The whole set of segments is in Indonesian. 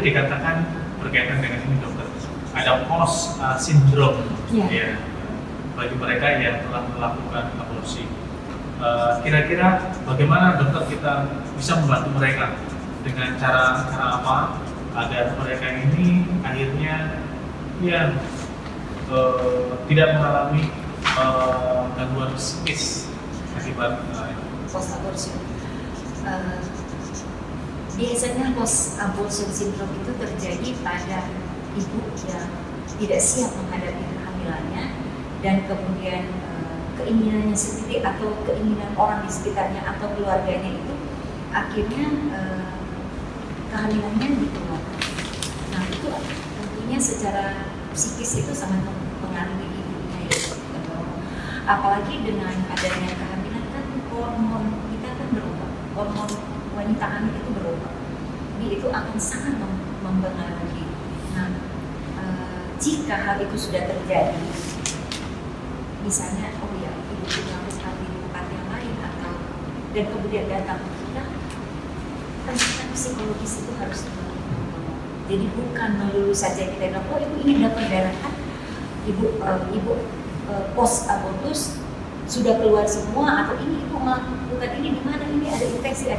dikatakan berkaitan dengan ini dokter, ada post syndrome ya bagi mereka yang telah melakukan aborsi. Kira-kira bagaimana dokter kita bisa membantu mereka dengan cara apa agar mereka ini akhirnya ya tidak mengalami gangguan psikis akibat post abortion. Biasanya post abortion syndrome itu terjadi pada ibu yang tidak siap menghadapi kehamilannya dan kemudian keinginannya sendiri atau keinginan orang di sekitarnya atau keluarganya itu akhirnya kehamilannya ditolak. Nah itu tentunya secara psikis itu sangat mempengaruhi ibunya ya. Apalagi dengan adanya kehamilan kan hormon kita kan berubah, hormon wanita hamil itu berubah. Jadi itu akan sangat mempengaruhi. Nah jika hal itu sudah terjadi, misalnya oh ya ibu kita harus hamil di tempat yang lain atau dan kemudian datang ke kita, kan psikologis itu harus dibangun. Jadi bukan melulu saja kita bilang oh ibu ingin dapat daratan, ibu post abortus sudah keluar semua atau ini ibu melakukan ini di mana ini ada infeksi,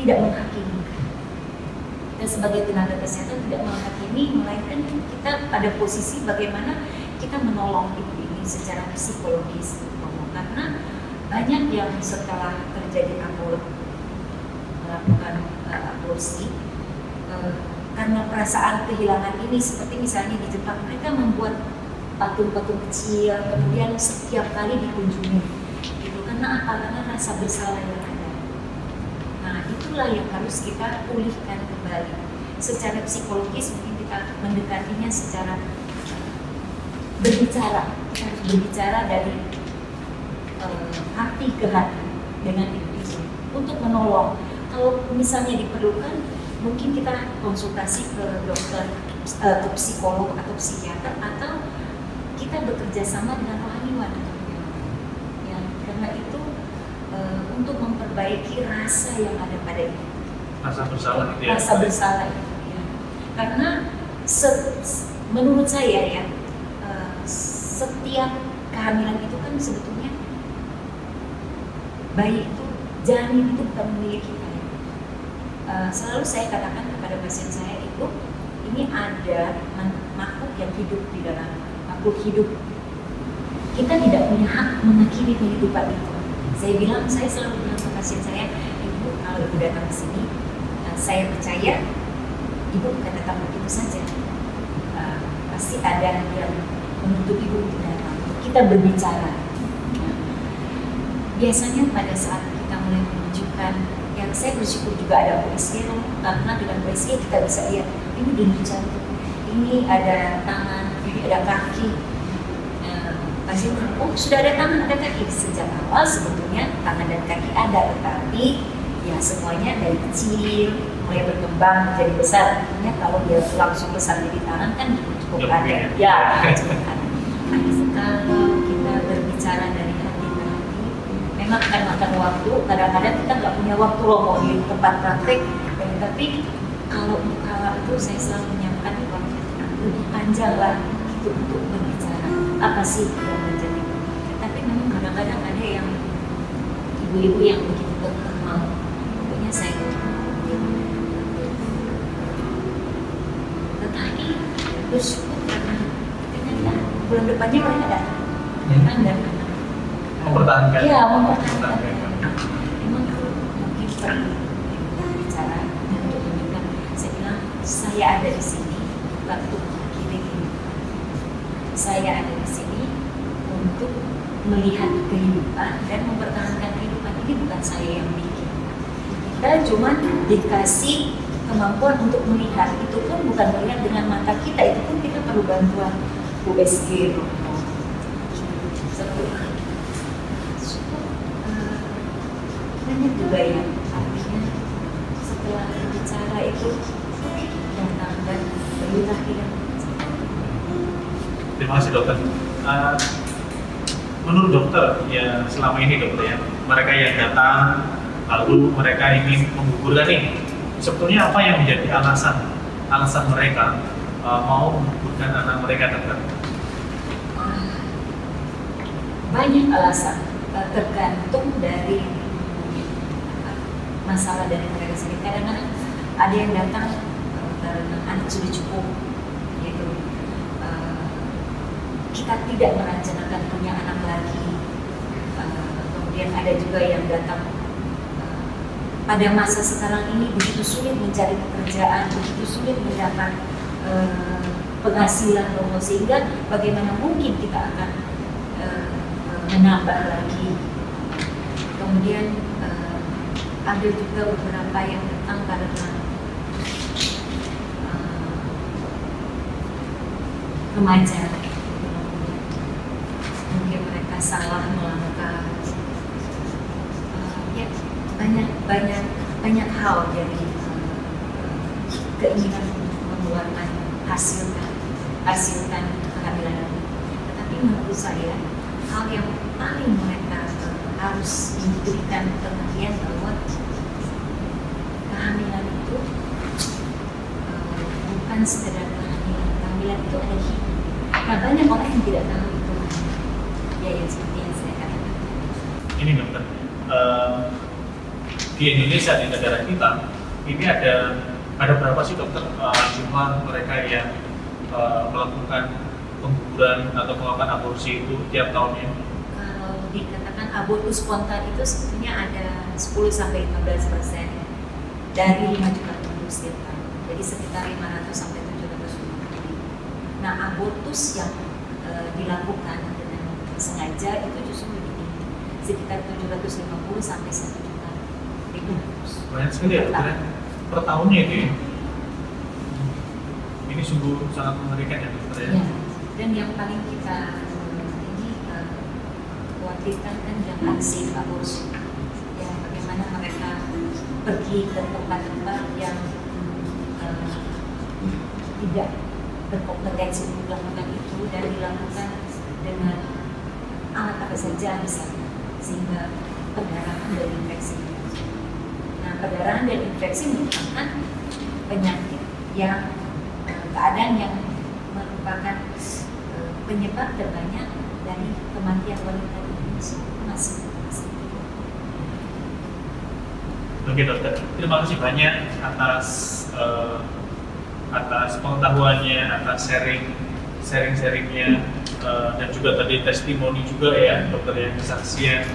tidak menghakimi. Dan sebagai tenaga kesehatan tidak menghakimi, melainkan kita pada posisi bagaimana kita menolong ibu ini secara psikologis. Karena banyak yang setelah terjadi melakukan aborsi karena perasaan kehilangan ini, seperti misalnya di Jepang mereka membuat patung-patung kecil kemudian setiap kali dikunjungi gitu. Karena apa? Karena rasa bersalah yang ada. Nah itulah yang harus kita pulihkan kembali secara psikologis. Mungkin kita mendekatinya secara berbicara, kita harus berbicara dari hati ke hati dengan ibu itu untuk menolong. Kalau misalnya diperlukan, mungkin kita konsultasi ke dokter, ke psikolog atau psikiater, atau kita bekerja sama dengan rohaniwan. Ya, karena itu untuk memperbaiki rasa yang ada pada itu. Rasa bersalah itu ya? Rasa bersalah itu ya. Karena menurut saya ya, setiap kehamilan itu kan sebetulnya bayi itu, janin itu bukan milik kita ya. Selalu saya katakan kepada pasien saya, ibu ini ada makhluk yang hidup di dalam makhluk hidup. Kita tidak punya hak mengakhiri kehidupan itu. Saya selalu bilang ke pasien saya, ibu kalau ibu datang ke sini, saya percaya ibu bukan datang begitu saja. Pasti ada yang menuntut ibu untuk datang. Kita berbicara. Biasanya pada saat kita mulai menunjukkan, yang saya bersyukur juga ada OSG, karena dengan OSG kita bisa lihat ini denyut jantung, ini ada tangan, ini ada kaki. Pasien oh sudah ada tangan, ada kaki. Sejak awal sebetulnya tangan dan kaki ada, tetapi ya semuanya dari kecil mulai berkembang menjadi besar. Artinya kalau dia langsung besar jadi tangan kan cukup ada. Ya, cukup ada. Kalau kita berbicara dari hati ke hati, memang akan makan waktu. Kadang-kadang kita nggak punya waktu loh mau di tempat praktek. Tapi kalau itu saya selalu menyampaikan waktu lebih panjang lah itu untuk berbicara apa sih yang menjadi. Tapi memang kadang-kadang ada yang ibu-ibu yang begitu kekeh mau, pokoknya saya tetapi bersyukur karena ternyata bulan depannya mereka datang dan mempertahankan. Iya, mempertahankan. Memang mungkin perlu bicara dan untuk menunjukkan. Saya bilang saya ada di sini untuk mengakhiri hidup. Saya ada di sini untuk melihat kehidupan dan mempertahankan kehidupan. Ini bukan saya yang bikin. Kita cuma dikasih kemampuan untuk melihat. Itu pun bukan melihat dengan mata kita, itu pun kita perlu bantuan USG. Banyak juga yang artinya setelah berbicara itu datang dan berubah hidup. Terima kasih dokter. Menurut dokter ya selama ini dokter ya, mereka yang datang lalu mereka ingin menggugurkan ini, sebetulnya apa yang menjadi alasan alasan mereka mau menggugurkan anak mereka, dokter? Banyak alasan, tergantung dari masalah dari mereka sendiri. Kadang-kadang ada yang datang karena anak sudah cukup, gitu. Kita tidak merencanakan punya anak lagi. Kemudian ada juga yang datang pada masa sekarang ini begitu sulit mencari pekerjaan, begitu sulit mendapat penghasilan, sehingga bagaimana mungkin kita akan menambah lagi. Kemudian ada juga beberapa yang datang karena remaja, mungkin mereka salah melangkah, ya banyak hal dari keinginan untuk mengeluarkan hasilkan kehamilan. Tetapi menurut saya hal yang paling mereka harus diberikan perhatian bahwa kehamilan itu bukan sekedar kehamilan itu ada hidup. Nah, banyak orang yang tidak tahu itu. Ya, yang seperti yang saya katakan. Ini dokter, di Indonesia, di negara kita, ini ada berapa sih dokter jumlah mereka yang melakukan pengguguran atau melakukan aborsi itu tiap tahunnya? Kalau dikatakan abortus spontan itu sebetulnya ada 10-15% dari 5 juta penduduk setiap tahun. Jadi sekitar 500-750. Nah, abortus yang dilakukan dengan sengaja itu justru lebih tinggi, sekitar 750-1 juta. Banyak sekali ya dokter, per tahunnya itu ya? Ini sungguh sangat mengerikan ya dokter ya? Ya. Dan yang paling kita khawatirkan kan yang unsafe abortion, ya, bagaimana mereka pergi ke tempat-tempat yang tidak berkompetensi untuk melakukan itu dan dilakukan dengan alat apa saja misalnya, sehingga perdarahan dan infeksi. Nah, perdarahan dan infeksi merupakan penyakit yang keadaan yang merupakan penyebab terbanyak dari kematian wanita di Indonesia masih. Oke dokter, terima kasih banyak atas pengetahuannya, atas sharingnya, dan juga tadi testimoni juga ya dokter, yang kesaksian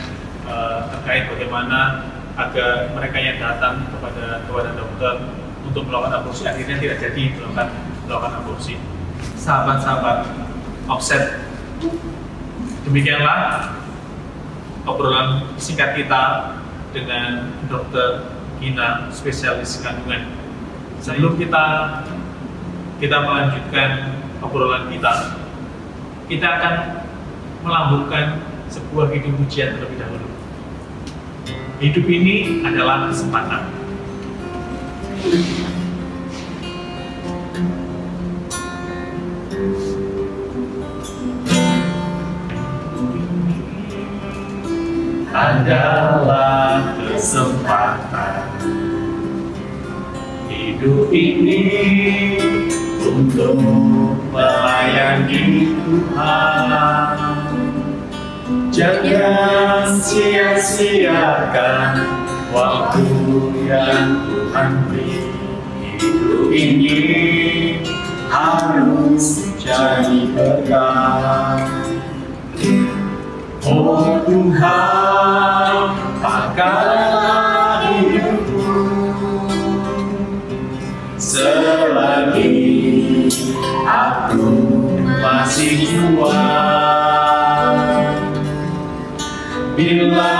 terkait bagaimana agar mereka yang datang kepada dokter untuk melakukan aborsi akhirnya tidak jadi melakukan aborsi. Sahabat-sahabat Offset, demikianlah obrolan singkat kita dengan Dr. Gina, spesialis kandungan. Sebelum kita melanjutkan obrolan kita akan melambungkan sebuah hidup pujian terlebih dahulu. Hidup ini adalah kesempatan. Adalah kesempatan. Hidup ini untuk melayani Tuhan. Jangan sia-siakan waktu yang Tuhan beri. Hidup ini harus jadi berkah. Oh Tuhan, pakailah hidupku selagi aku masih kuat. Bila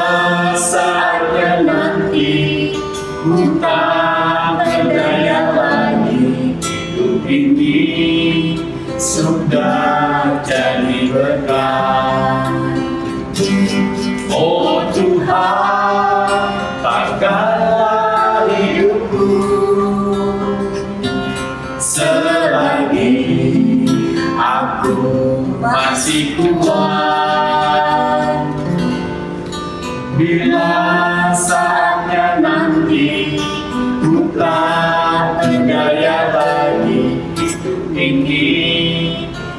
saatnya nanti ku tak berdaya lagi, hidup ini sudah jadi berkah. Oh Tuhan, pakailah hidupku selagi aku masih kuat. Bila saatnya nanti ku tak berdaya lagi,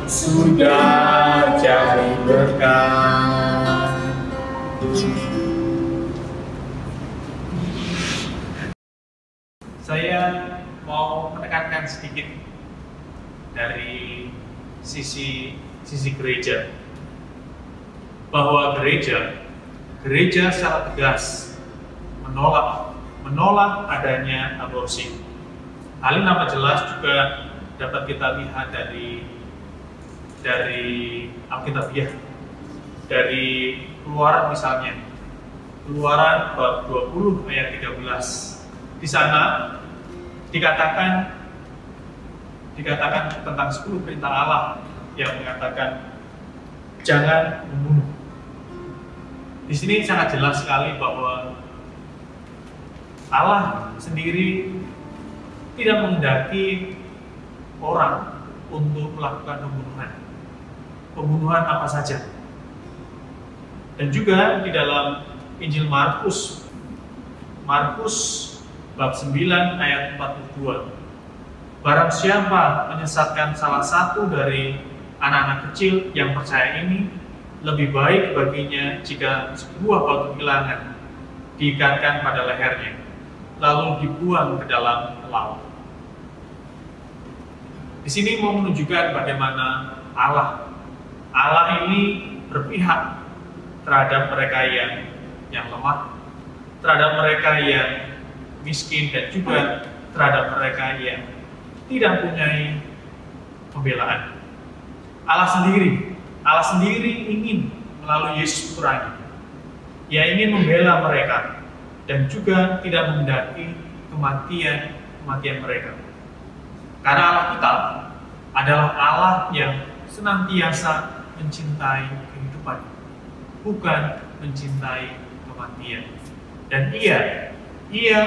sudah jadi berkat. Saya mau menekankan sedikit dari sisi gereja, bahwa gereja secara tegas menolak adanya aborsi. Hal ini nampak jelas juga dapat kita lihat dari Alkitabiah, dari Keluaran misalnya, Keluaran bab 20 ayat 13. Di sana dikatakan tentang 10 perintah Allah yang mengatakan jangan membunuh. Di sini sangat jelas sekali bahwa Allah sendiri tidak menghendaki orang untuk melakukan pembunuhan apa saja. Dan juga di dalam Injil Markus bab 9 ayat 42, barang siapa menyesatkan salah satu dari anak-anak kecil yang percaya ini, lebih baik baginya jika sebuah batu bilangan diikatkan pada lehernya, lalu dibuang ke dalam laut. Di sini mau menunjukkan bagaimana Allah ini berpihak terhadap mereka yang lemah, terhadap mereka yang miskin, dan juga terhadap mereka yang tidak mempunyai pembelaan. Allah sendiri ingin melalui Yesus Putranya, Ia ingin membela mereka dan juga tidak menghendaki kematian mereka. Karena Allah kita adalah Allah yang senantiasa mencintai kehidupan, bukan mencintai kematian. Dan Ia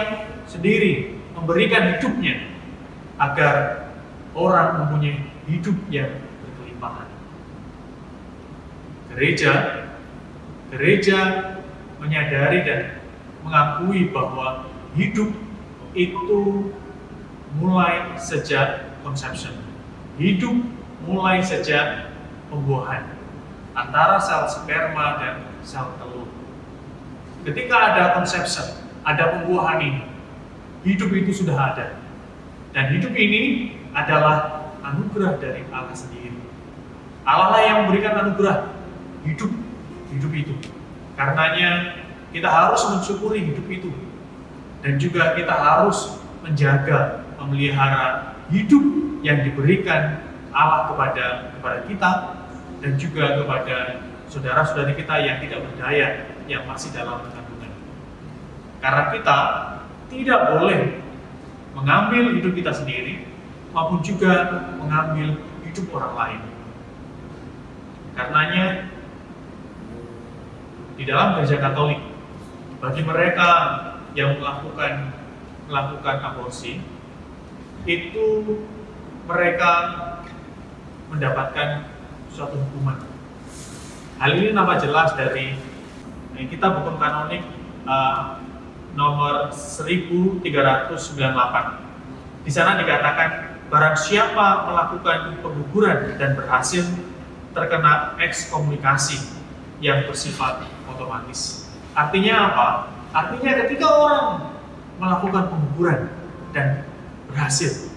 sendiri memberikan hidupnya agar orang mempunyai hidup yang berkelimpahan. Gereja menyadari dan mengakui bahwa hidup itu mulai sejak conception. Hidup mulai sejak pembuahan antara sel sperma dan sel telur. Ketika ada conception, ada pembuahan ini, hidup itu sudah ada. Dan hidup ini adalah anugerah dari Allah sendiri. Allah lah yang memberikan anugerah hidup itu. Karenanya kita harus mensyukuri hidup itu. Dan juga kita harus menjaga, memelihara hidup yang diberikan Allah kepada kita dan juga kepada saudara-saudari kita yang tidak berdaya, yang masih dalam kandungan. Karena kita tidak boleh mengambil hidup kita sendiri maupun juga mengambil hidup orang lain. Karenanya di dalam Gereja Katolik, bagi mereka yang melakukan aborsi, itu mereka mendapatkan suatu hukuman. Hal ini nampak jelas dari kitab hukum kanonik nomor 1398. Di sana dikatakan, barang siapa melakukan pengguguran dan berhasil, terkena ekskomunikasi yang bersifat otomatis. Artinya apa? Artinya ketika orang melakukan pengguguran dan berhasil,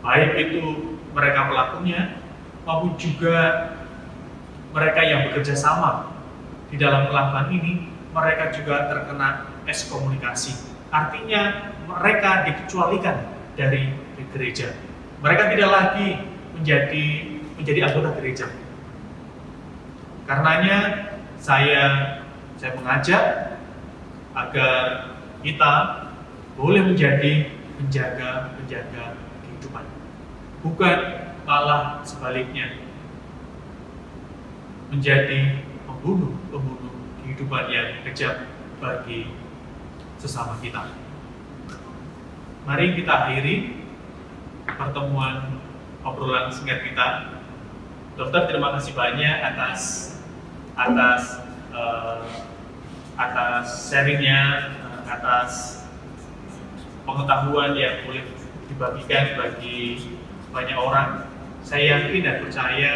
baik itu mereka pelakunya maupun juga mereka yang bekerja sama di dalam melakukan ini, mereka juga terkena ekskomunikasi. Artinya mereka dikecualikan dari gereja. Mereka tidak lagi menjadi anggota gereja. Karenanya saya mengajak agar kita boleh menjaga kehidupan, bukan malah sebaliknya menjadi pembunuh kehidupan yang kejam bagi sesama kita. Mari kita akhiri pertemuan obrolan singkat kita. Dokter, terima kasih banyak atas sharingnya, atas pengetahuan yang boleh dibagikan bagi banyak orang. Saya yakin dan percaya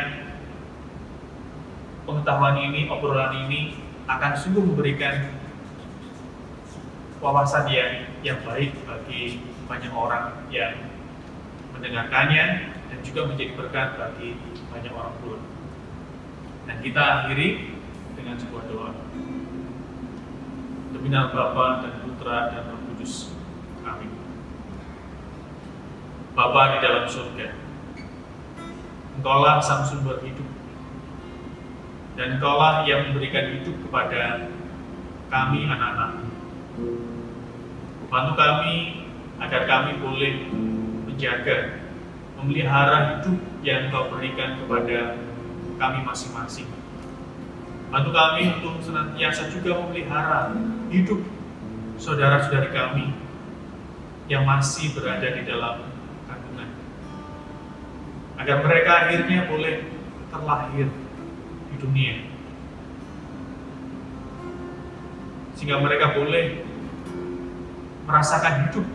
pengetahuan ini, obrolan ini akan sungguh memberikan wawasan yang baik bagi banyak orang yang mendengarkannya dan juga menjadi berkat bagi banyak orang pula. Dan kita akhiri dengan sebuah doa. Demi nama Bapa dan Putra dan Roh Kudus. Amin. Bapa di dalam surga, Engkaulah sang sumber hidup, dan Engkaulah yang memberikan hidup kepada kami anak-anak. Bantu kami agar kami boleh menjaga, memelihara hidup yang Engkau berikan kepada kami masing-masing. Bantu kami untuk senantiasa juga memelihara hidup saudara-saudari kami yang masih berada di dalam kandungan, agar mereka akhirnya boleh terlahir di dunia, sehingga mereka boleh merasakan hidup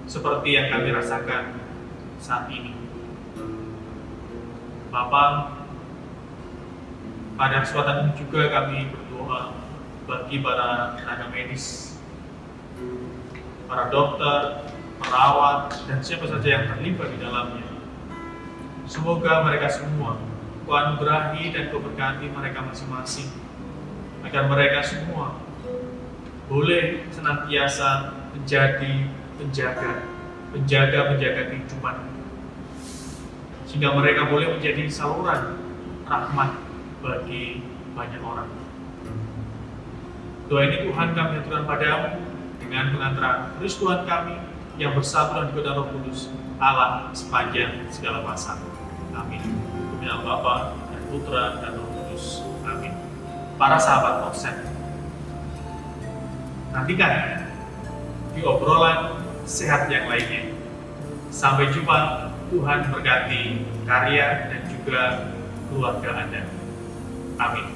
seperti yang kami rasakan saat ini. Bapa, pada kesempatan ini juga kami berdoa bagi para tenaga medis, para dokter, perawat, dan siapa saja yang terlibat di dalamnya. Semoga mereka semua Kau anugerahi dan Kau berkati mereka masing-masing, agar mereka semua boleh senantiasa menjadi penjaga kehidupan, sehingga mereka boleh menjadi saluran rahmat bagi banyak orang. Doa ini Tuhan kami aturkan padamu dengan pengantaran Kristus Tuhan kami yang bersatu dan dikuat Roh Kudus Allah sepanjang segala masa. Amin. Demi nama Bapa dan Putra dan Roh Kudus. Amin. Para sahabat Oksen, nantikan di obrolan sehat yang lainnya. Sampai jumpa. Tuhan berkati karya dan juga keluarga Anda. Amin.